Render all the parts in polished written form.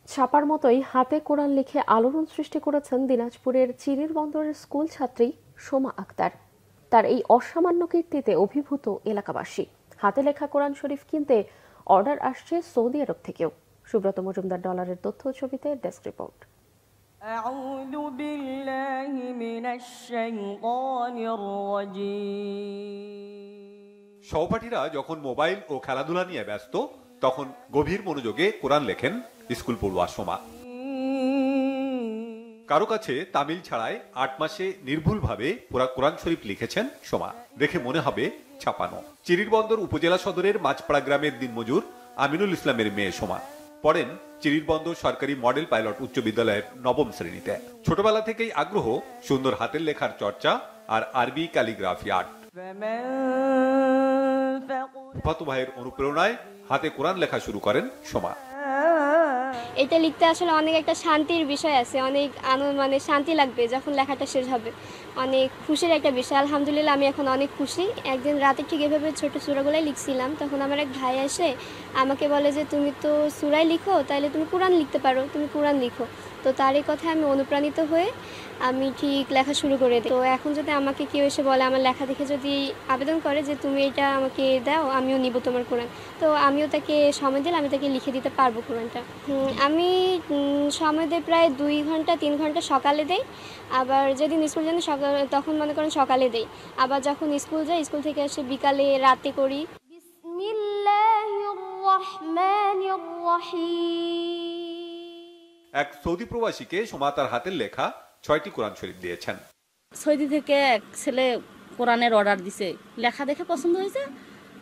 ছাপার মতোই হাতে কোরআন লিখে আলোড়ন সৃষ্টি করেছেন দিনাজপুরের চিরির বন্দরের স্কুল ছাত্রী সোমা আক্তার। তার এই অসামান্য কীর্তিতে অভিভূত এলাকাবাসী। হাতে লেখা কোরআন শরীফ কিনতে অর্ডার আসছে সৌদি আরব থেকেও। সুব্রত মজুমদার ডলারের তথ্য ছবিতে ডেস্ক রিপোর্ট। আউযু বিল্লাহি মিনাশ শাইতানির রাজীম। সহপাঠীরা যখন মোবাইল ও খেলাধুলা নিয়ে ব্যস্ত, তখন গভীর মনোযোগে কোরআন লেখেন স্কুল পড়ুয়া সোমা। কারো কাছে তামিল ছাড়াই ৮ মাসে নির্ভুলভাবে পুরা কোরআন শরীফ লিখেছেন সোমা। দেখে মনে হবে ছাপানো। চিরিরবন্দর উপজেলা সদরের মাছপাড়া গ্রামের দিনমজুর আমিনুল ইসলামের মেয়ে সোমা পড়েন চিরিরবন্দর সরকারি মডেল পাইলট উচ্চ বিদ্যালয়ের ৯ম শ্রেণীতে। ছোটবেলা থেকেই আগ্রহ সুন্দর হাতের লেখার চর্চা আর আরবি ক্যালিগ্রাফি আর্ট। ফুফাতো ভাইয়ের অনুপ্রেরণায় হাতে কোরআন লেখা শুরু করেন সোমা। এটা লিখতে আসলে অনেক একটা শান্তির বিষয় আছে, অনেক মানে শান্তি লাগবে যখন লেখাটা শেষ হবে। অনেক খুশির একটা বিষয়। আলহামদুলিল্লাহ আমি এখন অনেক খুশি। একদিন রাতে ঠিক এভাবে ছোট সূরাগুলাই লিখছিলাম, তখন আমার এক ভাই এসে আমাকে বলে যে তুমি তো সূরাই লিখো, তাহলে তুমি কোরআন লিখতে পারো, তুমি কোরআন লিখো। তো তার এই কথায় আমি অনুপ্রাণিত হয়ে আমি ঠিক লেখা শুরু করে দিই। তো এখন যদি আমাকে কেউ এসে বলে, আমার লেখা দেখে যদি আবেদন করে যে তুমি এটা আমাকে দাও, আমিও নিব তোমার কোরআন, তো আমিও তাকে সময় দিলে আমি তাকে লিখে দিতে পারবো কোরআনটা। আমি সময় দিই প্রায় 2 ঘন্টা 3 ঘন্টা সকালে দেই, আবার যেদিন স্কুল যাই সকালে তখন মনে করেন সকালে দেই, আবার যখন স্কুল যাই স্কুল থেকে এসে বিকালে রাতে করি। বিসমিল্লাহির রহমানির রহিম। এক সৌদি প্রবাসীকে সোমা তার হাতের লেখা 6টি কোরআন শরীফ দিয়েছেন। সৌদি থেকে এক ছেলে কোরআনের অর্ডার দিছে, লেখা দেখে পছন্দ হয়েছে,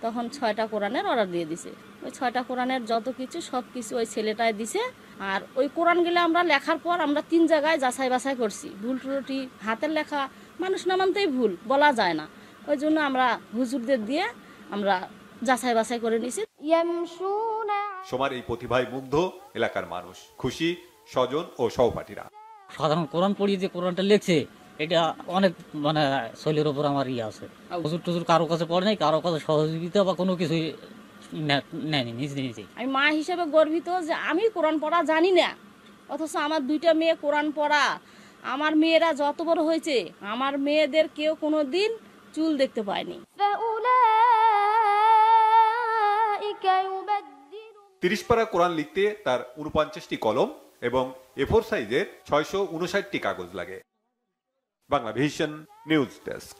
তখন 6টা কোরআনের অর্ডার দিয়ে দিছে। ওই 6টা কোরআনের যত কিছু সব কিছু ওই ছেলেটাই দিছে। আর ওই কোরআনগুলো আমরা লেখার পর আমরা 3 জায়গায় যাচাই বাছাই করছি। ভুল ত্রুটি, হাতের লেখা মানুষ না মানতেই ভুল বলা যায় না, ওই জন্য আমরা হুজুরদের দিয়ে আমরা যাচাই বাছাই করে নিছি। সোমার এই প্রতিভায় মুগ্ধ এলাকার মানুষ, খুশি স্বজন ও সহপাঠীরা। সাধারণ কোরআন পড়িয়ে যে কোরআনটা লিখছে, এটা অনেক মানে শৈলীর ওপর আমার আছে। হুজুর টুজুর কারো কাছে পড়ে নাই, কারো কাছে সহযোগিতা বা কোনো কিছুই নেয়নি, নিজে নিজেই। আমি মা হিসেবে গর্বিত যে আমি কোরআন পড়া জানি না, অথচ আমার 2টা মেয়ে কোরআন পড়া। আমার মেয়েরা যত বড় হয়েছে, আমার মেয়েদের কেউ কোনো দিন চুল দেখতে পায়নি। 30 পারা কোরআন লিখতে তার 49টি কলম এবং A4 সাইজের 659টি কাগজ লাগে। Bangla vision news desk.